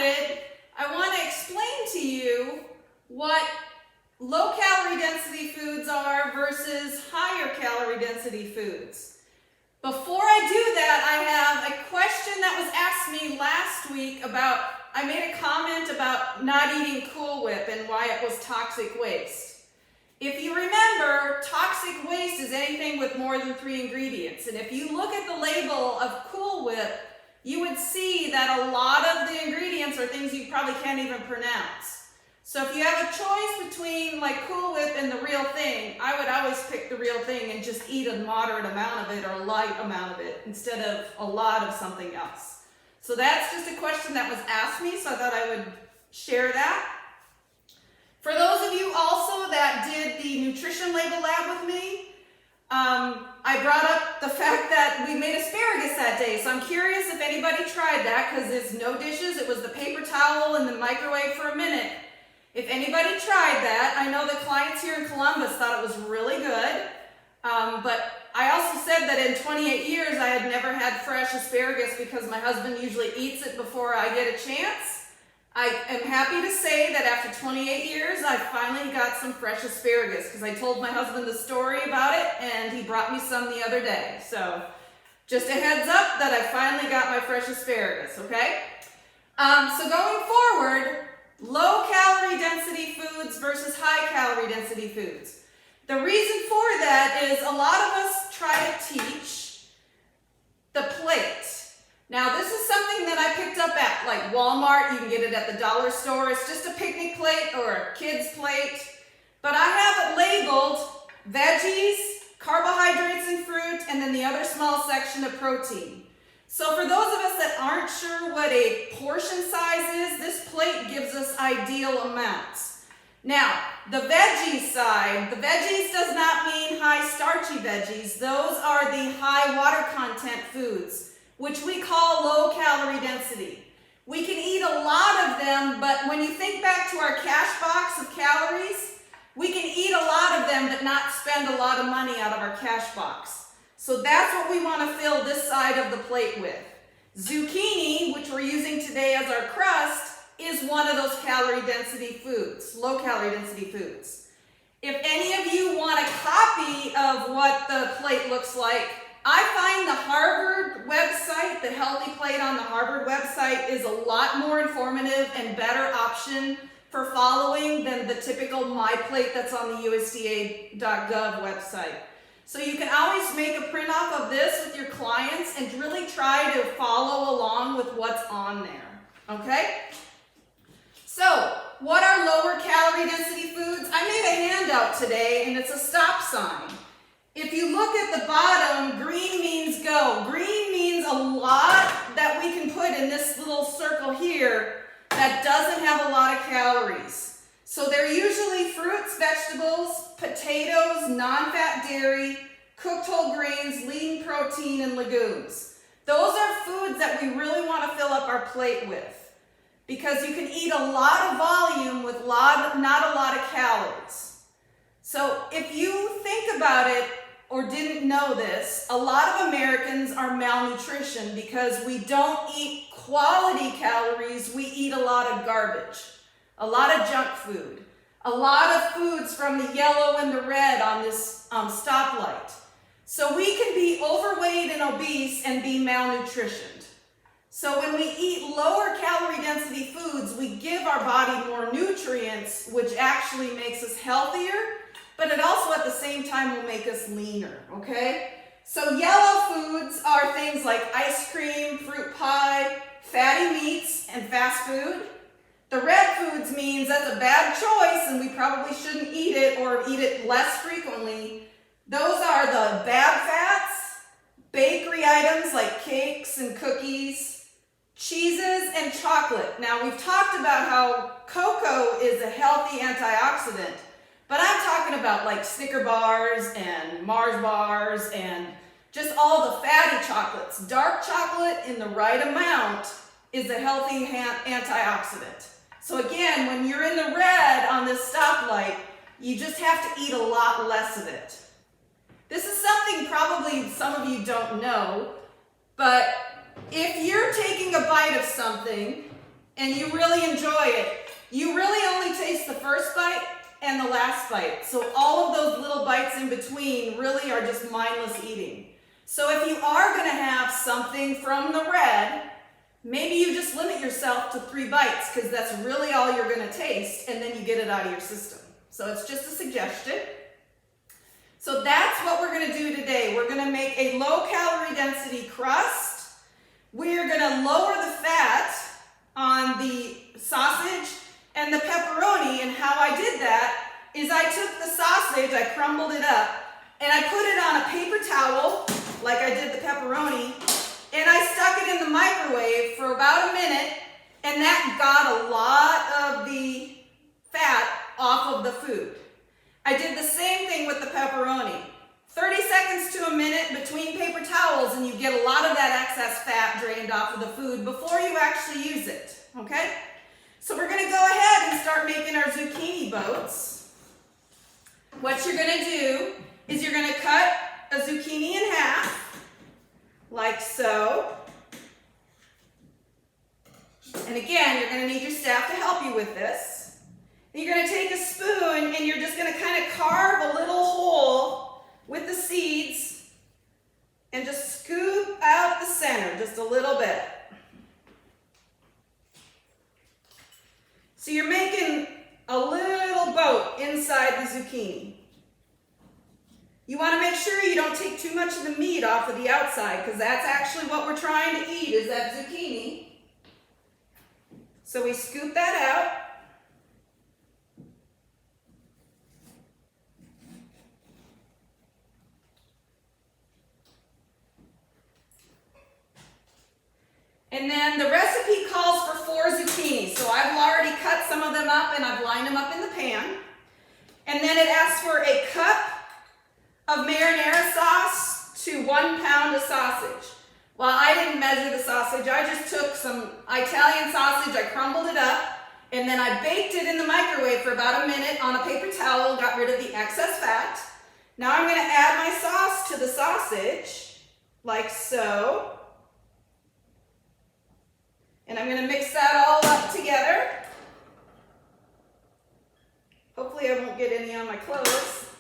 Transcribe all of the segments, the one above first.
started, I want to explain to you what low calorie density foods are versus higher calorie density foods. Before I do that, I have a question that was asked me last week about, I made a comment about not eating Cool Whip and why it was toxic waste. If you remember, toxic waste is anything with more than 3 ingredients. And if you look at the label of Cool Whip, you would see that a lot of the ingredients are things you probably can't even pronounce. So if you have a choice between like Cool Whip and the real thing, I would always pick the real thing and just eat a moderate amount of it or a light amount of it instead of a lot of something else. So that's just a question that was asked me, so I thought I would share that. For those of you also that did the nutrition label lab with me, I brought up the fact that we made asparagus that day. So I'm curious if anybody tried that, because it's no dishes. It was the paper towel in the microwave for a minute. If anybody tried that, I know the clients here in Columbus thought it was really good. But I also said that in 28 years I had never had fresh asparagus because my husband usually eats it before I get a chance. I am happy to say that after 28 years, I finally got some fresh asparagus because I told my husband the story about it and he brought me some the other day. So just a heads up that I finally got my fresh asparagus, okay? So going forward, low calorie density foods versus high calorie density foods. The reason for that is a lot of us try to teach the plate. Now this is something that I picked up at like Walmart. You can get it at the dollar store. It's just a picnic plate or a kid's plate. But I have it labeled veggies, carbohydrates and fruit, and then the other small section of protein. So for those of us that aren't sure what a portion size is, this plate gives us ideal amounts. Now, the veggies side, the veggies does not mean high starchy veggies. Those are the high water content foods, which we call low calorie density. We can eat a lot of them, but when you think back to our cash box of calories, we can eat a lot of them but not spend a lot of money out of our cash box. So that's what we want to fill this side of the plate with. Zucchini, which we're using today as our crust, is one of those calorie density foods, low calorie density foods. If any of you want a copy of what the plate looks like, I find the Harvard website, the Healthy Plate on the Harvard website, is a lot more informative and better option for following than the typical My Plate that's on the USDA.gov website. So you can always make a print off of this with your clients and really try to follow along with what's on there, okay? So, what are lower calorie density foods? I made a handout today and it's a stop sign. If you look at the bottom, green means go. Green means a lot that we can put in this little circle here that doesn't have a lot of calories. So they're usually fruits, vegetables, potatoes, non-fat dairy, cooked whole grains, lean protein, and legumes. Those are foods that we really want to fill up our plate with because you can eat a lot of volume with not a lot of calories. So if you think about it, or didn't know this, a lot of Americans are malnutrition because we don't eat quality calories, we eat a lot of garbage, a lot of junk food, a lot of foods from the yellow and the red on this stoplight. So we can be overweight and obese and be malnutritioned. So when we eat lower calorie density foods, we give our body more nutrients, which actually makes us healthier, but it also at the same time will make us leaner, okay? So yellow foods are things like ice cream, fruit pie, fatty meats, and fast food. The red foods means that's a bad choice and we probably shouldn't eat it or eat it less frequently. Those are the bad fats, bakery items like cakes and cookies, cheeses, and chocolate. Now we've talked about how cocoa is a healthy antioxidant, but I'm talking about like Snicker bars and Mars bars and just all the fatty chocolates. Dark chocolate in the right amount is a healthy antioxidant. So again, when you're in the red on this stoplight, you just have to eat a lot less of it. This is something probably some of you don't know, but if you're taking a bite of something and you really enjoy it, you really only taste the first bite and the last bite. So all of those little bites in between really are just mindless eating. So if you are going to have something from the red, maybe you just limit yourself to 3 bites because that's really all you're going to taste, and then you get it out of your system. So it's just a suggestion. So that's what we're going to do today. We're going to make a low calorie density crust. We're going to lower the fat on the sausage and the pepperoni, and how I did that is I took the sausage, I crumbled it up, and I put it on a paper towel like I did the pepperoni, and I stuck it in the microwave for about a minute, and that got a lot of the fat off of the food. I did the same thing with the pepperoni. 30 seconds to a minute between paper towels, and you get a lot of that excess fat drained off of the food before you actually use it, okay? So we're gonna go ahead and start making our zucchini boats. What you're gonna do is you're gonna cut a zucchini in half, like so. And again, you're gonna need your staff to help you with this. And you're gonna take a spoon and you're just gonna kind of carve a little hole with the seeds and just scoop out the center just a little bit. So you're making a little boat inside the zucchini. You want to make sure you don't take too much of the meat off of the outside, because that's actually what we're trying to eat, is that zucchini. So we scoop that out. And then the recipe calls for 4 zucchini. So I've already cut some of them up and I've lined them up in the pan. And then it asks for a cup of marinara sauce to 1 pound of sausage. Well, I didn't measure the sausage. I just took some Italian sausage, I crumbled it up, and then I baked it in the microwave for about a minute on a paper towel, got rid of the excess fat. Now I'm going to add my sauce to the sausage, like so. And I'm going to mix that all up together. Hopefully I won't get any on my clothes.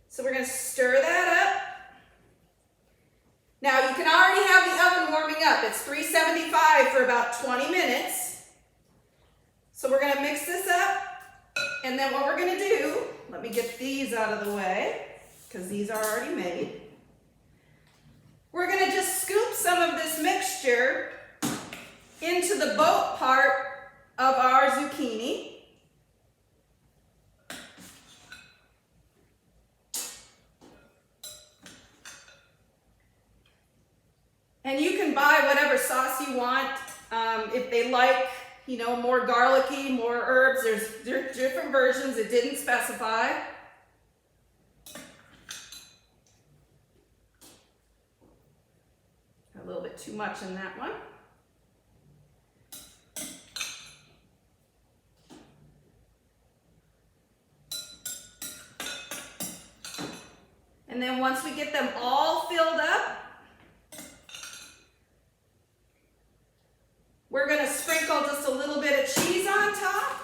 So we're going to stir that up. Now you can already have the oven warming up. It's 375 for about 20 minutes. So we're going to mix this up. And then what we're going to do, let me get these out of the way because these are already made. We're going to just scoop some of this mixture into the boat part of our zucchini. And you can buy whatever sauce you want. If they like, you know, more garlicky, more herbs, there's different versions. It didn't specify. A little bit too much in that one. And then once we get them all filled up, we're going to sprinkle just a little bit of cheese on top.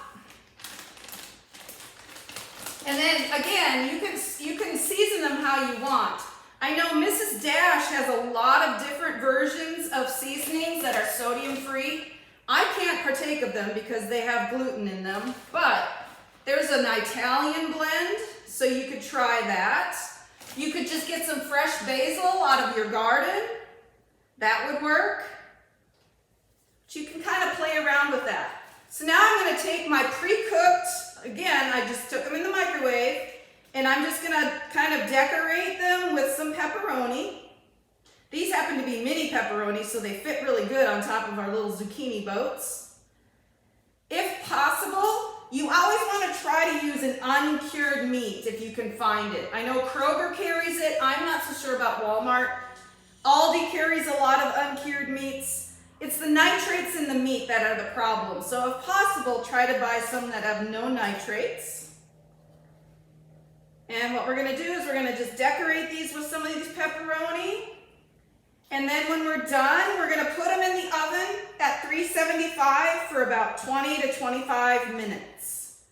And then again, you can season them how you want. I know Mrs. Dash has a lot of different versions of seasonings that are sodium-free. I can't partake of them because they have gluten in them, but there's an Italian blend, so you could try that. You could just get some fresh basil out of your garden. That would work. But you can kind of play around with that. So now I'm going to take my pre-cooked, again, I just took them in the microwave, and I'm just going to kind of decorate them with some pepperoni. These happen to be mini pepperoni, so they fit really good on top of our little zucchini boats. If possible, you always want to try to use an uncured meat if you can find it. I know Kroger carries it. I'm not so sure about Walmart. Aldi carries a lot of uncured meats. It's the nitrates in the meat that are the problem. So if possible, try to buy some that have no nitrates. And what we're going to do is we're going to just decorate these with some of these pepperoni. And then when we're done, we're going to put them in the oven 275 for about 20 to 25 minutes.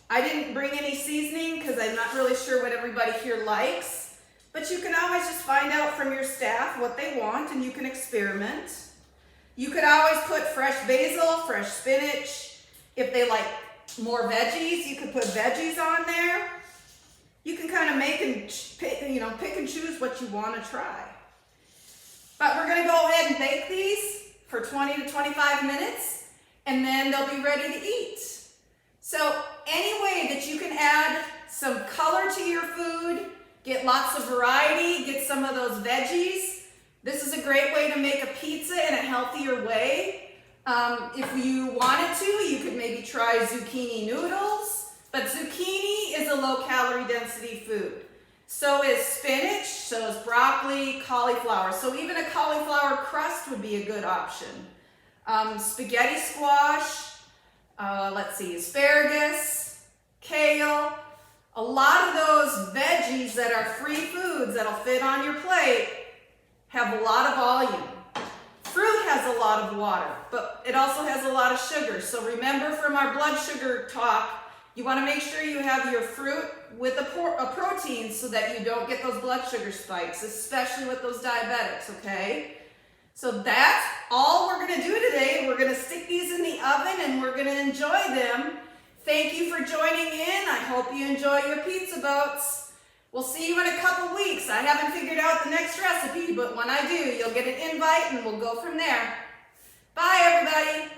I didn't bring any seasoning because I'm not really sure what everybody here likes, but you can always just find out from your staff what they want and you can experiment. You could always put fresh basil, fresh spinach. If they like more veggies, you could put veggies on there. You can kind of make and pick and choose what you want to try. But we're going to go ahead and bake these for 20 to 25 minutes, and then they'll be ready to eat. So any way that you can add some color to your food, get lots of variety, get some of those veggies, this is a great way to make a pizza in a healthier way. If you wanted to, you could maybe try zucchini noodles, but zucchini is a low calorie density food. So is spinach, so is broccoli, cauliflower. So even a cauliflower crust would be a good option. Spaghetti squash, asparagus, kale. A lot of those veggies that are free foods that'll fit on your plate have a lot of volume. Fruit has a lot of water, but it also has a lot of sugar. So remember from our blood sugar talk, you want to make sure you have your fruit with a protein so that you don't get those blood sugar spikes, especially with those diabetics, okay? So that's all we're going to do today. We're going to stick these in the oven and we're going to enjoy them. Thank you for joining in. I hope you enjoy your pizza boats. We'll see you in a couple weeks. I haven't figured out the next recipe, but when I do, you'll get an invite and we'll go from there. Bye, everybody.